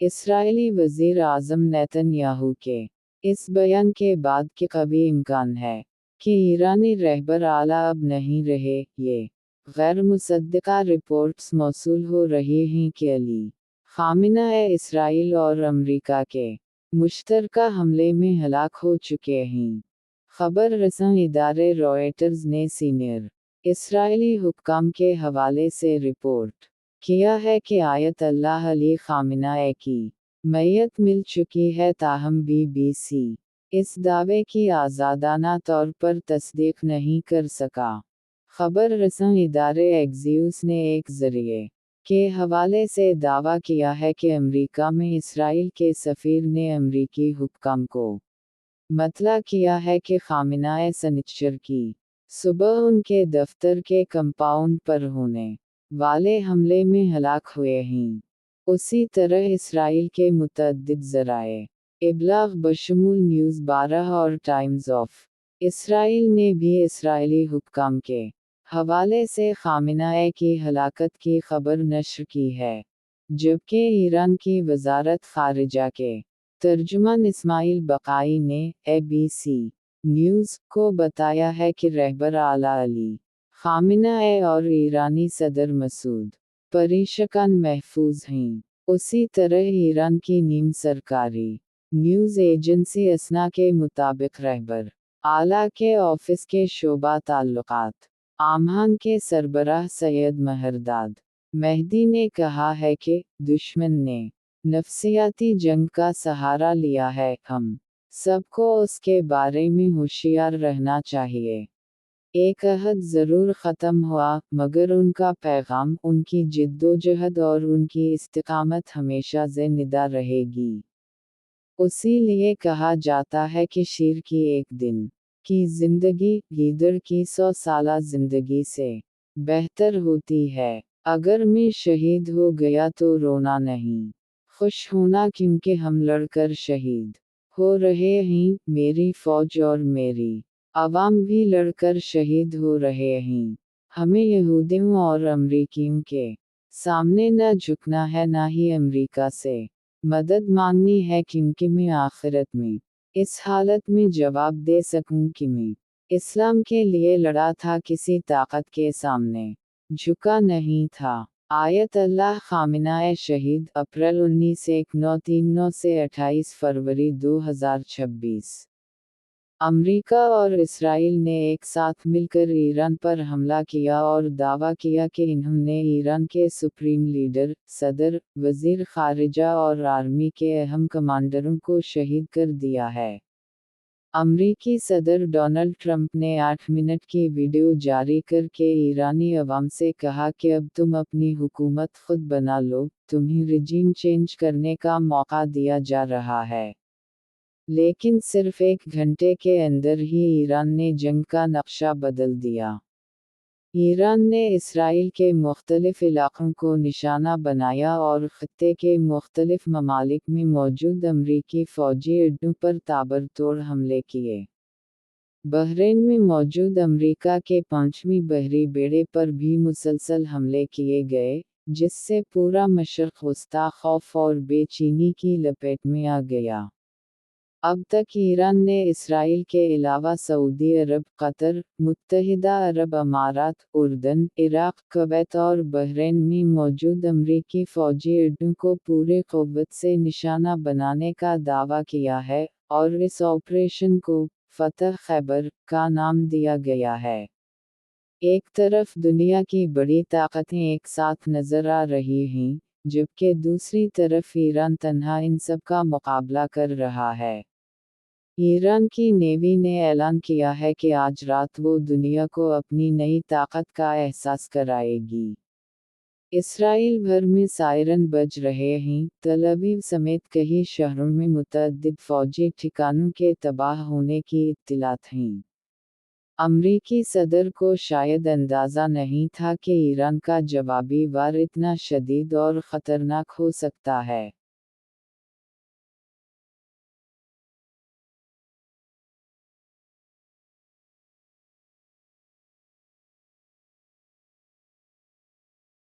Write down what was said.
Israeli वज़ीर आज़म Netanyahu के इस बयान के बाद कि कभी इम्कान है कि ईरानी रहबर आला अब नहीं रहे, ये गैर मुसद्दिक़ा रिपोर्ट्स मौसूल हो रही हैं कि अली ख़ामेनेई इसराइल और अमरीका के मुश्तरका हमले में हलाक हो चुके हैं। खबर रसां इदारे रॉयटर्स ने सीनियर इसराइली हुक्काम के हवाले से रिपोर्ट किया है कि आयतल्लाह अली ख़ामेनेई की मैयत मिल चुकी है, ताहम BBC इस दावे की आज़ादाना तौर पर तस्दीक नहीं कर सका। खबर रसां इदारे एक्सियोस ने एक ज़रिए के हवाले से दावा किया है कि अमरीका में इसराइल के सफ़ीर ने अमरीकी हुक्काम को मतला किया है कि ख़ामेनेई शनिचर की सुबह उनके दफ्तर के कंपाउंड पर होने वाले हमले में हलाक हुए हैं। उसी तरह इसराइल के मुतअद्दिद ज़राए इबलाग बशमूल न्यूज़ 12 और टाइम्स ऑफ इसराइल ने भी इसराइली हुक्काम के हवाले से ख़ामेनेई की हलाकत की खबर नश्र की है, जबकि ईरान की वज़ारत ख़ारिजा के तर्जुमान इस्माइल बक़ाई ने ABC न्यूज़ को बताया है कि रहबर आला अली ख़ामेनेई और ईरानी सदर मसूद पेज़ेशकियान महफूज हैं। उसी तरह ईरान की नीम सरकारी न्यूज़ एजेंसी असना के मुताबिक रहबर आला के ऑफिस के शोबा ताल्लुकात आमान के सरबराह सैयद महरदाद मेहदी ने कहा है कि दुश्मन ने नफसियाती जंग का सहारा लिया है, हम सबको उसके बारे में होशियार रहना चाहिए। एक अहद ज़रूर ख़त्म हुआ, मगर उनका पैगाम, उनकी जिद्दोजहद और उनकी इस्तिक़ामत हमेशा ज़िंदा रहेगी। उसीलिए कहा जाता है कि शेर की एक दिन की ज़िंदगी गीदड़ की 100 साला ज़िंदगी से बेहतर होती है। अगर मैं शहीद हो गया तो रोना नहीं, खुश होना, क्योंकि हम लड़कर शहीद हो रहे हैं। मेरी फ़ौज और मेरी अवाम भी लड़कर शहीद हो रहे हैं। हमें यहूदियों और अमरीकियों के सामने न झुकना है, न ही अमरीका से मदद मांगनी है, क्योंकि मैं आखिरत में इस हालत में जवाब दे सकूं कि मैं इस्लाम के लिए लड़ा था, किसी ताकत के सामने झुका नहीं था। आयतल्लाह ख़ामेनेई शहीद, अप्रैल 1939 से 28 फरवरी 2026। अमरीका और इसराइल ने एक साथ मिलकर ईरान पर हमला किया और दावा किया कि इन्होंने ईरान के सुप्रीम लीडर, सदर, वज़ीर ख़ारिजा और आर्मी के अहम कमांडरों को शहीद कर दिया है। अमरीकी सदर डोनाल्ड ट्रंप ने 8 मिनट की वीडियो जारी करके ईरानी अवाम से कहा कि अब तुम अपनी हुकूमत खुद बना लो, तुम्हें रिजीम चेंज करने का मौका दिया जा रहा है। लेकिन सिर्फ 1 घंटे के अंदर ही ईरान ने जंग का नक्शा बदल दिया। ईरान ने इसराइल के मुख्तलिफ इलाक़ों को निशाना बनाया और ख़त्ते के मुख्तलिफ ममालिक में मौजूद अमरीकी फ़ौजी अड्डों पर ताबड़तोड़ हमले किए। बहरीन में मौजूद अमरीका के 5वीं बहरी बेड़े पर भी मुसलसल हमले किए गए, जिससे पूरा मशरक़ वस्ता खौफ और बेचैनी की लपेट में आ गया। अब तक ईरान ने इसराइल के अलावा सऊदी अरब, कतर, मुत्तहिदा अरब अमारात, उर्दन, इराक़, कुवैत और बहरीन में मौजूद अमरीकी फ़ौजी अड्डों को पूरे क़ुव्वत से निशाना बनाने का दावा किया है, और इस ऑपरेशन को फ़तह खैबर का नाम दिया गया है। एक तरफ दुनिया की बड़ी ताकतें एक साथ नज़र आ रही हैं, जबकि दूसरी तरफ ईरान तन्हा इन सब का मुकाबला कर रहा है। ईरान की नेवी ने ऐलान किया है कि आज रात वो दुनिया को अपनी नई ताकत का एहसास कराएगी। इसराइल भर में सायरन बज रहे हैं, तल अवीव समेत कई शहरों में मुतअद्दिद फ़ौजी ठिकानों के तबाह होने की इत्तलात हैं। अमरीकी सदर को शायद अंदाज़ा नहीं था कि ईरान का जवाबी वार इतना शदीद और ख़तरनाक हो सकता है।